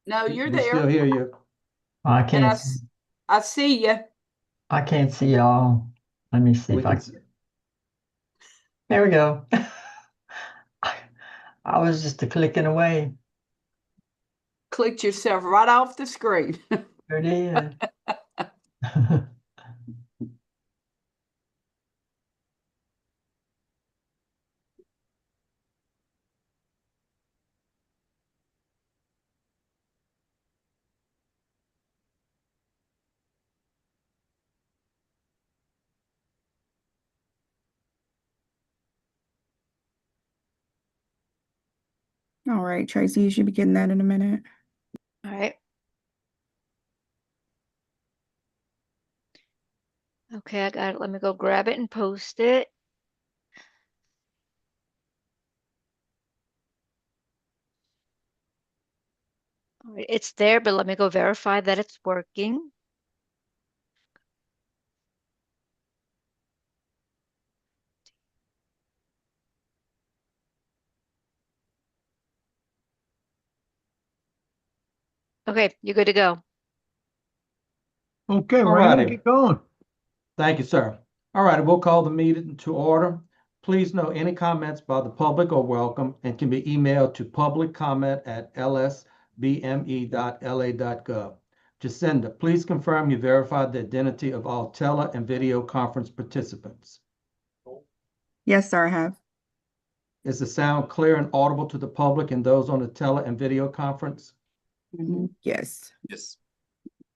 No, you're We still there. hear you. I And can't, I see you. I can't see y'all. Let me see We if I can. can. There we go. I, I was just a clicking away. Clicked yourself right off the screen. There it is. All right, Tracy, you should be getting that in a minute. All right. Okay, I got it. Let me go grab it and post it. All right, it's there, but let me go verify that it's working. Okay, you're good to go. Okay, All Raymond, righty. get going. Thank you, sir. All right, we'll call the meeting to order. Please note any comments by the public are welcome and can be emailed to publiccomment@lsbme.la.gov. Jacinda, please confirm you verified the identity of all tele and video conference participants. Yes, sir, I have. Is the sound clear and audible to the public and those on the tele and video conference? Yes. Yes.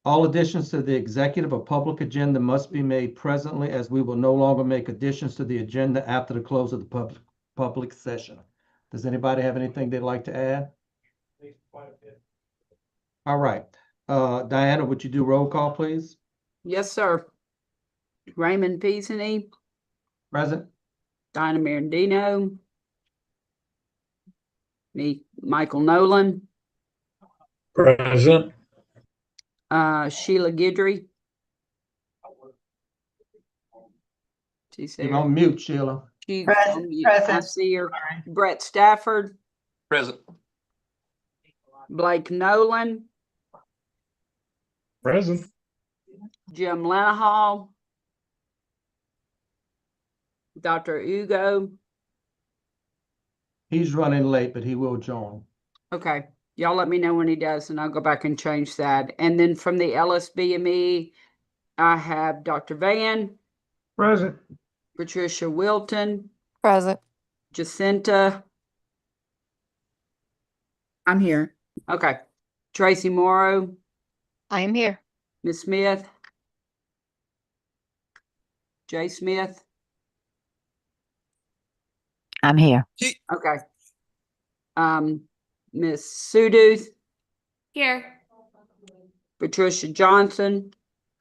All additions to the executive or public agenda must be made presently, as we will no longer make additions to the agenda after the close of the public session. Does anybody have anything they'd like to add? All right. Diana, would you do roll call, please? Yes, sir. Raymond Peasany, Present. Dinah Mirandino, me, Michael Nolan, Present. Sheila Guidry. She's You're there. on mute, Sheila. She's Present, on mute. I present. see her. Sorry. Brett Stafford, Present. Blake Nolan, Present. Jim Lenahall, Dr. Ugo. He's running late, but he will join. Okay, y'all let me know when he does, and I'll go back and change that. And then from the LSBME, I have Dr. Van, Present. Patricia Wilton, Present. Jacinta. I'm here. Okay, Tracy Morrow, I am here. Miss Smith, Jay Smith. I'm here. Okay. Miss Suduth, Here. Patricia Johnson.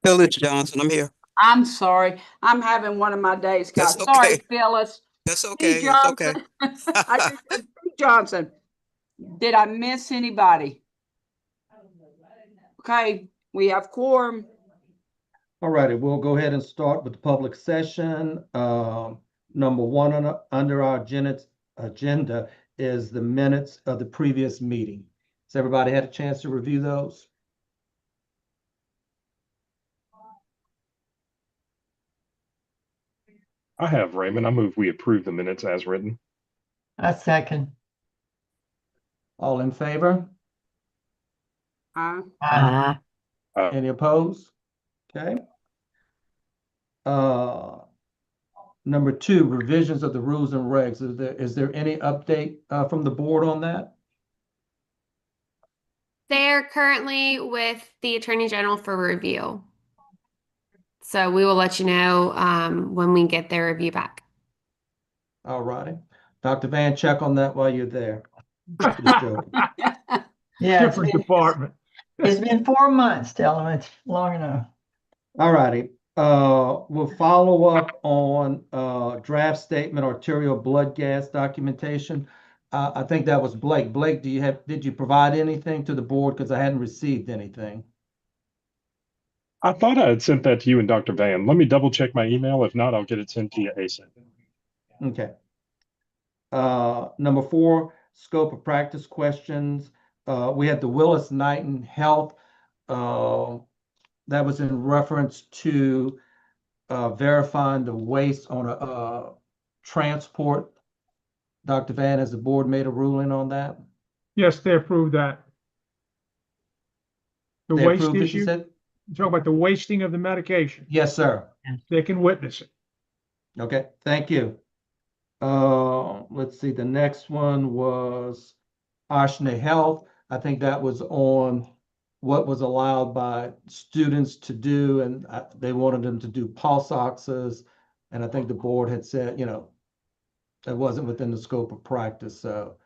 Phyllis Johnson, I'm here. I'm sorry. I'm having one of my days, guys. That's Sorry, okay. Phyllis. That's P. okay. It's okay. Johnson. I just said P. Johnson. Did I miss anybody? Okay, we have quorum. All righty, we'll go ahead and start with the public session. Number one under our agenda is the minutes of the previous meeting. Has everybody had a chance to review those? I have, Raymond. I move we approve the minutes as written. A second. All in favor? Aye. Aye. Any opposed? Okay. Number two, revisions of the rules and regs. Is there any update from the board on that? They're currently with the Attorney General for review. So we will let you know when we get their review back. All righty. Dr. Van, check on that while you're there. Just joking. Yeah, Different department. it's been 4 months, tell them it's long enough. All righty. We'll follow up on draft statement, arterial blood gas documentation. I think that was Blake. Blake, did you provide anything to the board? Because I hadn't received anything. I thought I had sent that to you and Dr. Van. Let me double check my email. If not, I'll get it sent to you ASAP. Okay. Number four, scope of practice questions. We had the Willis Knighton Health. That was in reference to verifying the waste on a transport. Dr. Van, has the board made a ruling on that? Yes, they approved that. The They waste approved it, you issue, said? you talk about the wasting of the medication. Yes, sir. They can witness it. Okay, thank you. Let's see, the next one was Ashna Health. I think that was on what was allowed by students to do, and they wanted them to do pulse oxes. And I think the board had said, you know, that wasn't within the scope of practice, so.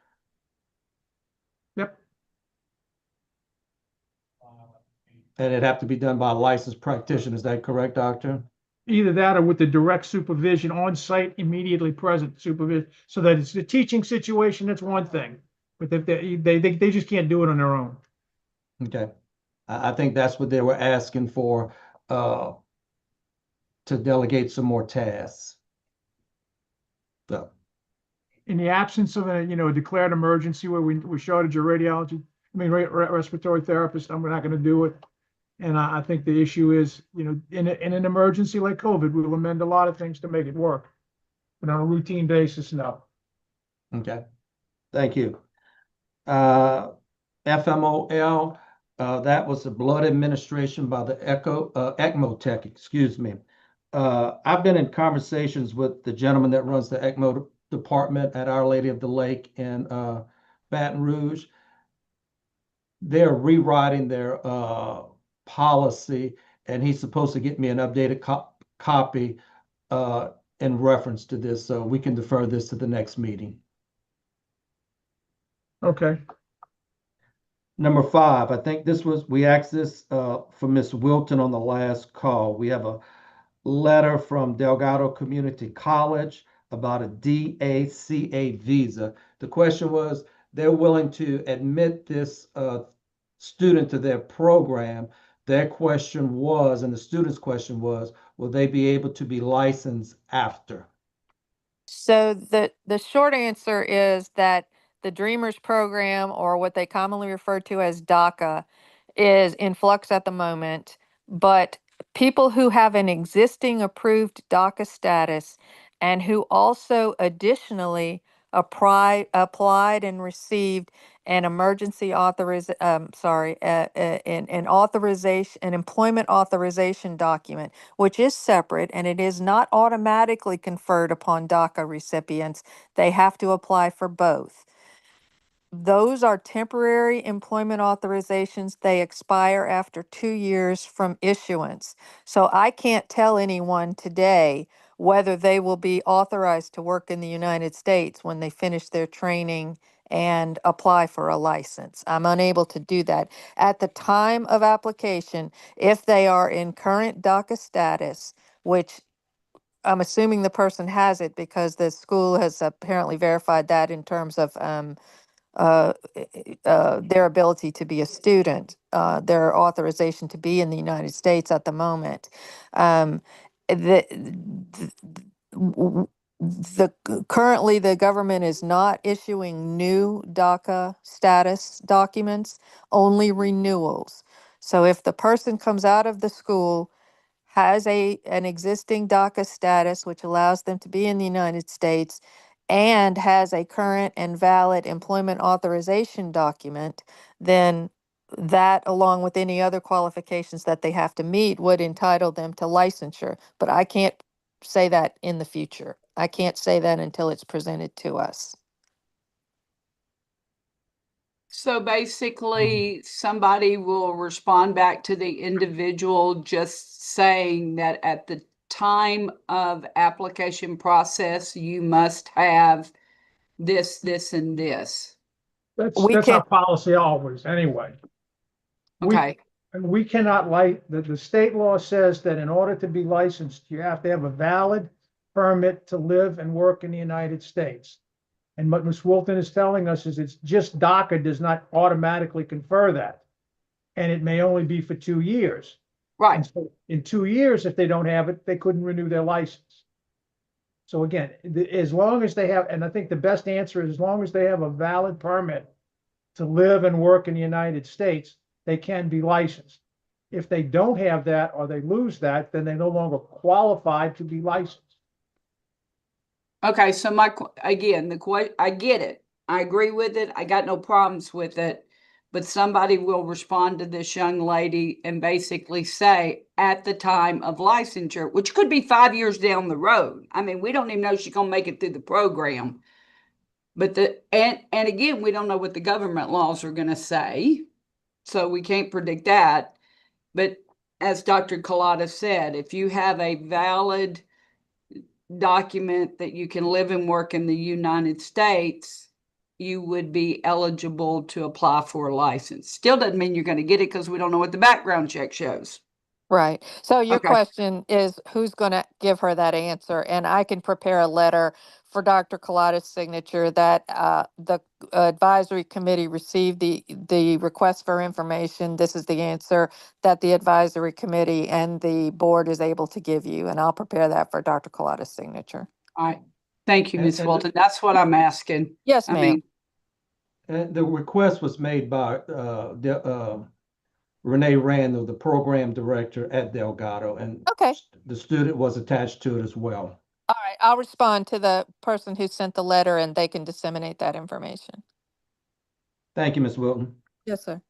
Yep. And it'd have to be done by a licensed practitioner, is that correct, doctor? Either that or with the direct supervision on site, immediately present supervision, so that it's the teaching situation, that's one thing. But if they just can't do it on their own. Okay, I think that's what they were asking for, to delegate some more tasks. So, In the absence of a, a declared emergency where we shortage of radiology, respiratory therapist, I'm not gonna do it. And I think the issue is, in an emergency like COVID, we'll amend a lot of things to make it work. But on a routine basis, no. okay, thank you. FMOL, that was the blood administration by the ECMO tech, excuse me. I've been in conversations with the gentleman that runs the ECMO department at Our Lady of the Lake in Baton Rouge. They're rewriting their policy, and he's supposed to get me an updated copy in reference to this, so we can defer this to the next meeting. Okay. Number 5, I think we asked this for Ms. Wilton on the last call. We have a letter from Delgado Community College about a DACA visa. The question was, they're willing to admit this student to their program. Their question was, and the student's question was, will they be able to be licensed after? So the short answer is that the Dreamers program, or what they commonly refer to as DACA, is in flux at the moment. But people who have an existing approved DACA status and who also additionally applied and received an emergency authorization, an authorization, an employment authorization document, which is separate and it is not automatically conferred upon DACA recipients. They have to apply for both. Those are temporary employment authorizations. They expire after 2 years from issuance. So I can't tell anyone today whether they will be authorized to work in the United States when they finish their training and apply for a license. I'm unable to do that. At the time of application, if they are in current DACA status, which I'm assuming the person has it because the school has apparently verified that in terms of their ability to be a student, their authorization to be in the United States at the moment. Currently the government is not issuing new DACA status documents, only renewals. So if the person comes out of the school, has an existing DACA status, which allows them to be in the United States, and has a current and valid employment authorization document, then that, along with any other qualifications that they have to meet, would entitle them to licensure. But I can't say that in the future. I can't say that until it's presented to us. So basically, somebody will respond back to the individual just saying that at the time of application process, you must have this, and this. That's our policy always, anyway. Okay, We cannot the state law says that in order to be licensed, you have to have a valid permit to live and work in the United States. And what Ms. Wilton is telling us is it's just DACA does not automatically confer that. And it may only be for 2 years. right. And so in 2 years, if they don't have it, they couldn't renew their license. So again, as long as they have, and I think the best answer is as long as they have a valid permit to live and work in the United States, they can be licensed. If they don't have that or they lose that, then they no longer qualify to be licensed. Okay, so again, I get it. I agree with it. I got no problems with it. But somebody will respond to this young lady and basically say, at the time of licensure, which could be 5 years down the road. I mean, we don't even know she's gonna make it through the program. But and again, we don't know what the government laws are gonna say. So we can't predict that. But as Dr. Collada said, if you have a valid document that you can live and work in the United States, you would be eligible to apply for a license. Still doesn't mean you're going to get it because we don't know what the background check shows. Right. So your Okay. question is who's going to give her that answer? And I can prepare a letter for Dr. Collada's signature that the advisory committee received the request for information. This is the answer that the advisory committee and the board is able to give you. And I'll prepare that for Dr. Collada's signature. All right. Thank you, And- Ms. and- Wilton. That's what I'm asking. Yes, I ma'am. mean, And the request was made by Renee Randall, the program director at Delgado, and Okay. the student was attached to it as well. All right. I'll respond to the person who sent the letter and they can disseminate that information. Thank you, Ms. Wilton. Yes, sir.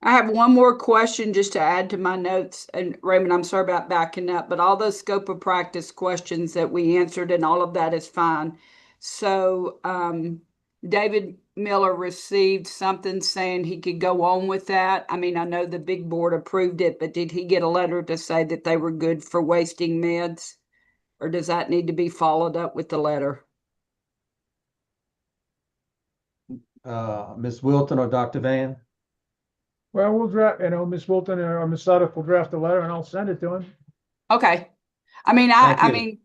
I have one more question just to add to my notes. And Raymond, I'm sorry about backing up, but all those scope of practice questions that we answered and all of that is fine. So David Miller received something saying he could go on with that. I mean, I know the big board approved it, but did he get a letter to say that they were good for wasting meds? Or does that need to be followed up with the letter? Ms. Wilton or Dr. Van? Well, we'll draft, Ms. Wilton or Ms. Suddick will draft a letter and I'll send it to him. Okay. I mean, Thank I you. mean,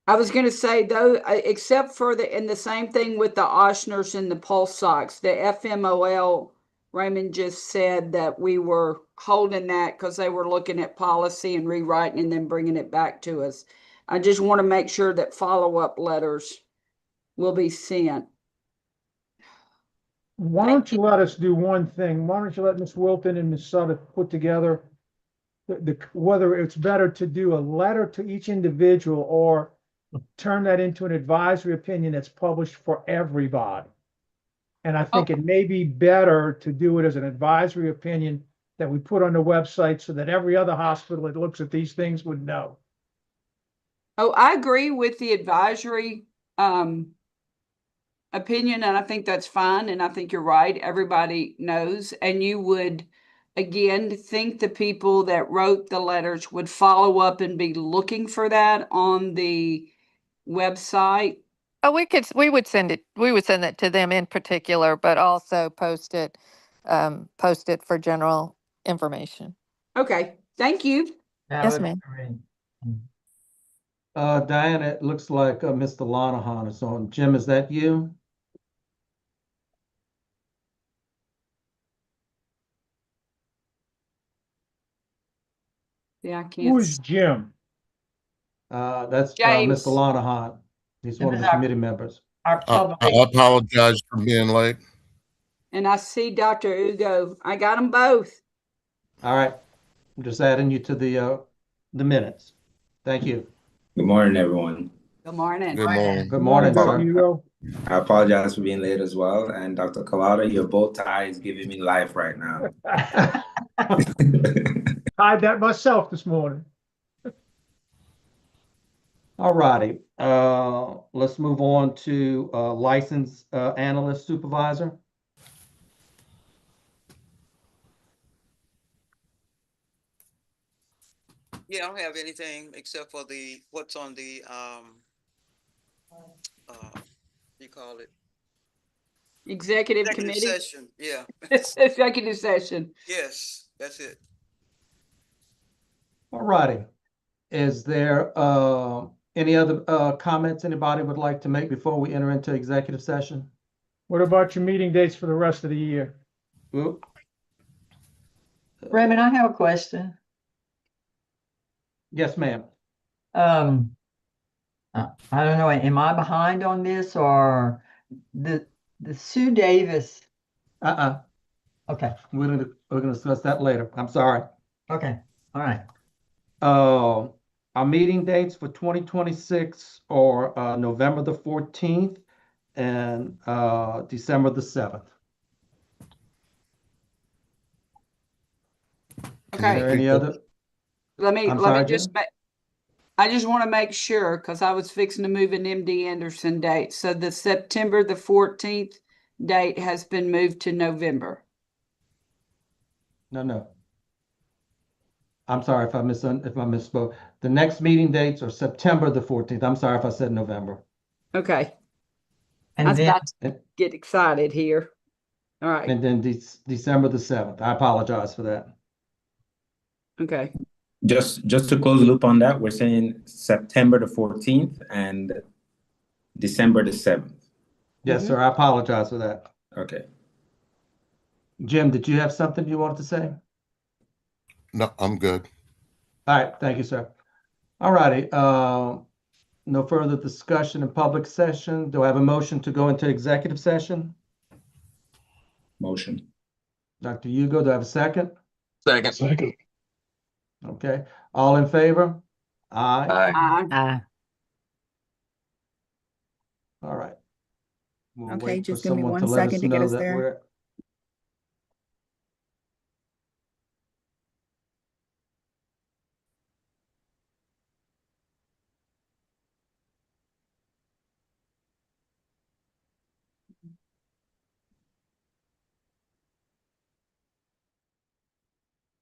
I was going to say though, except for and the same thing with the Oshners and the pulse socks, the FMOL, Raymond just said that we were holding that because they were looking at policy and rewriting and then bringing it back to us. I just want to make sure that follow-up letters will be sent. Why don't you let us do one thing? Why don't you let Ms. Wilton and Ms. Suddick put together whether it's better to do a letter to each individual or turn that into an advisory opinion that's published for everybody. And I think it may be better to do it as an advisory opinion that we put on the website so that every other hospital that looks at these things would know. Oh, I agree with the advisory opinion, and I think that's fine. And I think you're right. Everybody knows. And you would, again, think the people that wrote the letters would follow up and be looking for that on the website. Oh, we would send it to them in particular, but also post it for general information. Okay, thank you. Yes, ma'am. Diana, it looks like Mr. Lonahan is on. Jim, is that you? Yeah, I can't. Who's Jim? That's James. Mr. Lonahan. He's one of the committee members. Our public, I apologize for being late. And I see Dr. Ugo. I got them both. All right. I'm just adding you to the minutes. Thank you. Good morning, everyone. Good morning. Good morning. Good morning, Dr. sir. Hugo. I apologize for being late as well. And Dr. Collada, your bow tie is giving me life right now. Tied that myself this morning. All righty. Let's move on to license analyst supervisor. Yeah, I don't have anything except for what's on the you call it Executive committee. session. Yeah. Executive session. Yes, that's it. All righty. Is there any other comments anybody would like to make before we enter into executive session? What about your meeting dates for the rest of the year? Oop. Raymond, I have a question. Yes, ma'am. I don't know, am I behind on this or the Sue Davis Uh-uh, Okay, we're gonna discuss that later. I'm sorry. okay, all right. Our meeting dates for 2026 are November the 14th and December the 7th. Is Okay, there any other? let me I'm sorry, just Jim? I just want to make sure because I was fixing to move an MD Anderson date. So the September the 14th date has been moved to November. No. I'm sorry if I misspoke. The next meeting dates are September the 14th. I'm sorry if I said November. Okay. I And was then, about to get excited here. All right. And then December the 7th. I apologize for that. Okay. Just to close the loop on that, we're saying September the 14th and December the 7th. Yes, sir. I apologize for that. Okay. Jim, did you have something you wanted to say? No, I'm good. All right, thank you, sir. All righty. No further discussion in public session. Do I have a motion to go into executive session? Motion. Dr. Hugo, do I have a second? Second. Okay. All in favor? Aye. All right. We'll Okay, wait for just give me someone to one let us second to get know us that there. we're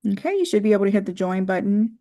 Okay, you should be able to hit the join button.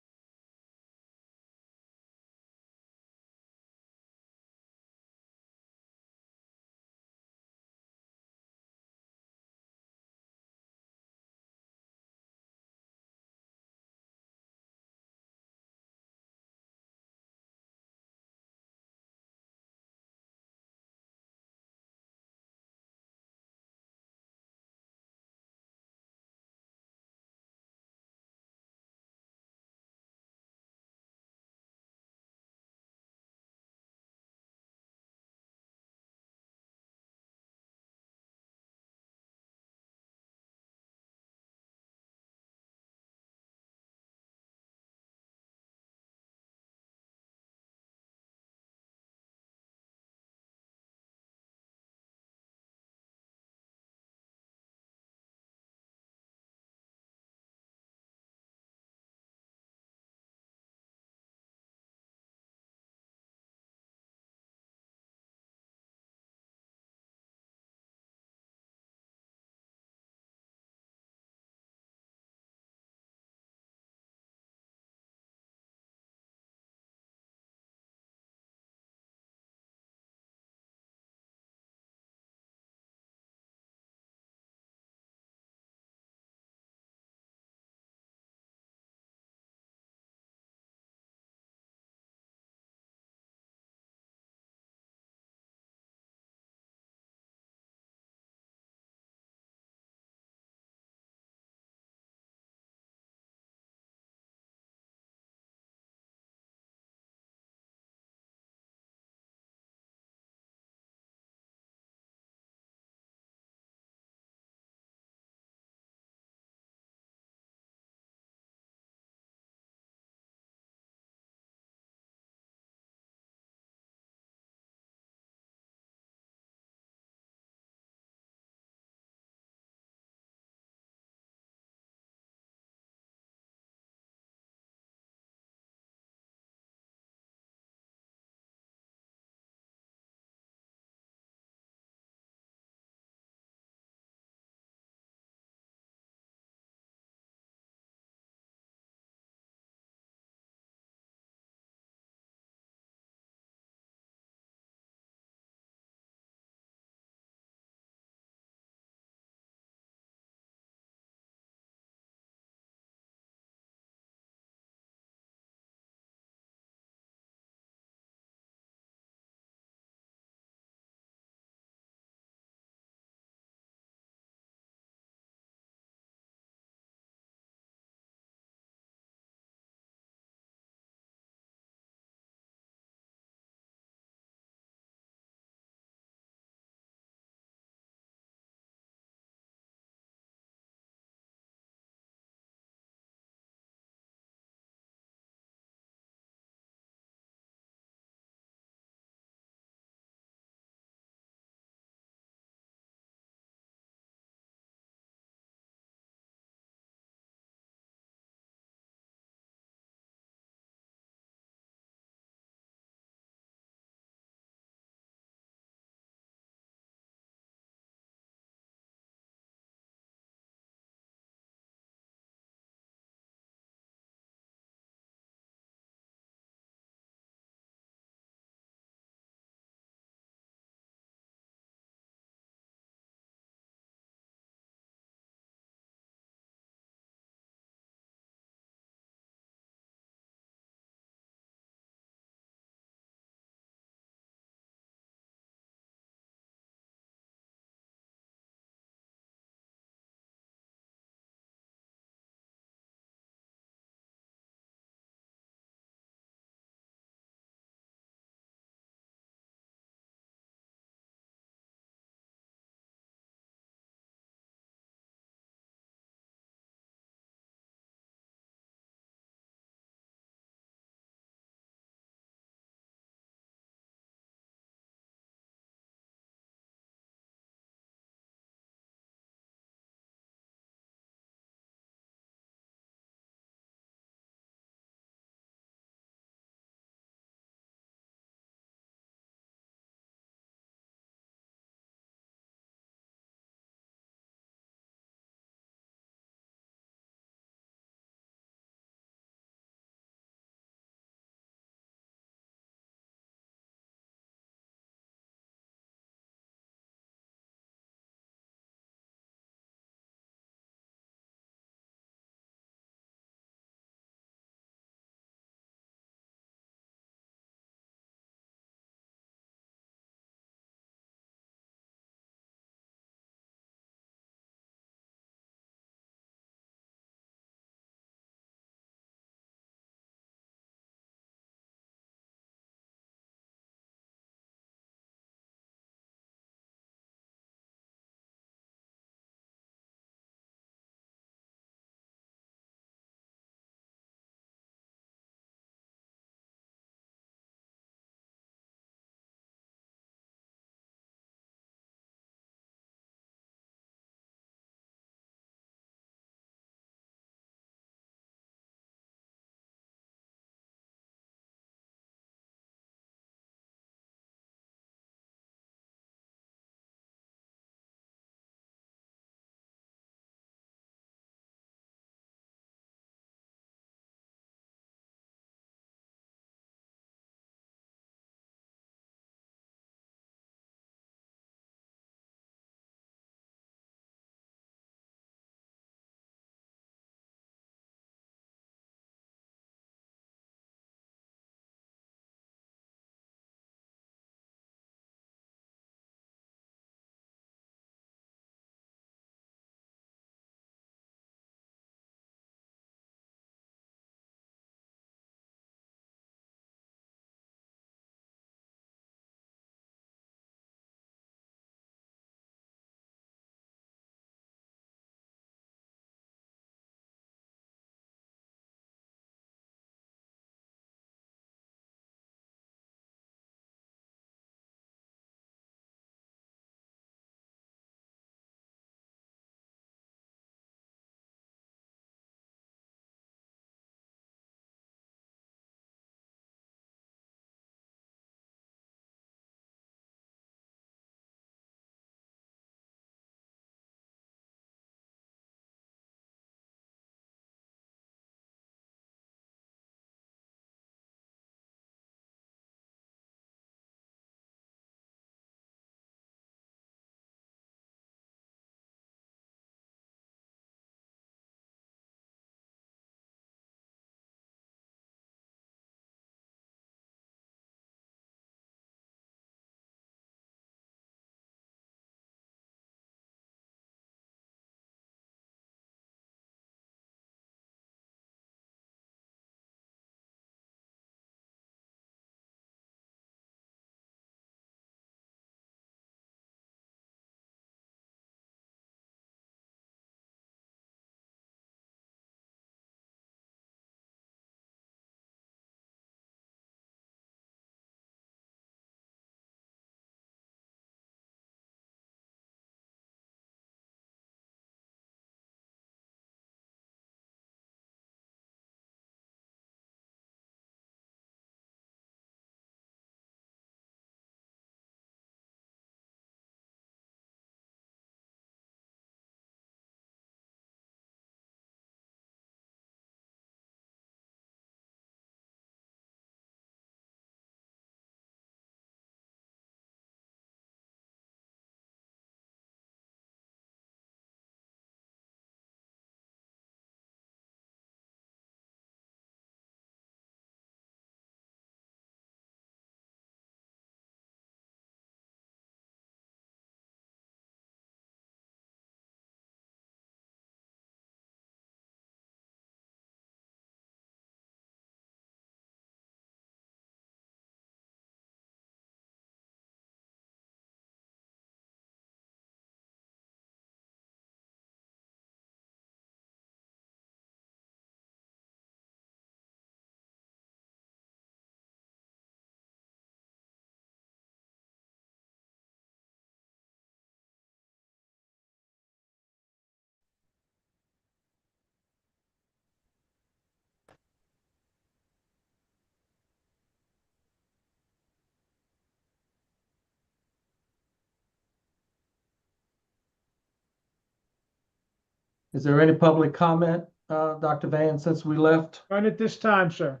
Is there any public comment, Dr. Van, since we left? Run at this time, sir.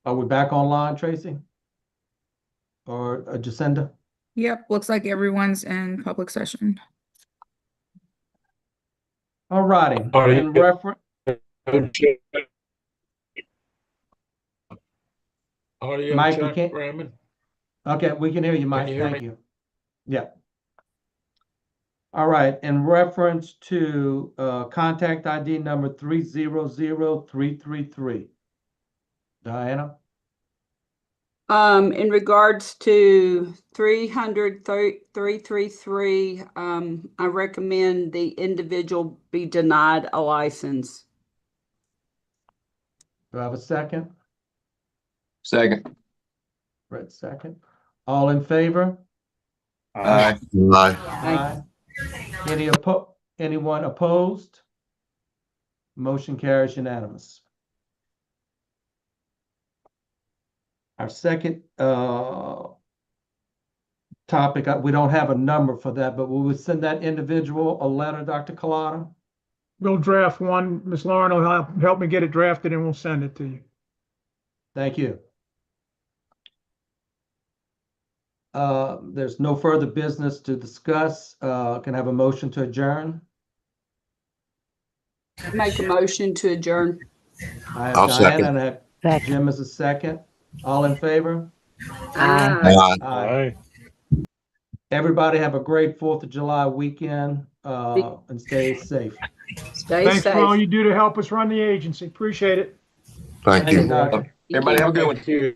Are we back online, Tracy? Or Jacinda? Yep, looks like everyone's in public session. All righty. Are In you- reference, Audio Mike, we check, can't- Raymond. okay, we can hear you, Mike. you hear Thank me? you. Yeah. All right, in reference to contact ID number 300-333. Diana? In regards to 333, I recommend the individual be denied a license. Do I have a second? Second. Brett, second. All in favor? Aye. Aye. Aye. Anyone opposed? Motion carries unanimous. Our second topic, we don't have a number for that, but we would send that individual a letter, Dr. Collada? We'll draft one. Ms. Lauren will help me get it drafted and we'll send it to you. Thank you. There's no further business to discuss. Can I have a motion to adjourn? Make a motion to adjourn. I have I'll Diana second. and I have Second. Jim as a second. All in favor? Aye. Aye. Aye. Everybody have a great 4th of July weekend, and stay safe. Stay Thanks for all safe. you do to help us run the agency. Appreciate it. Thank you. Doctor. Everybody have a good one. Thank you.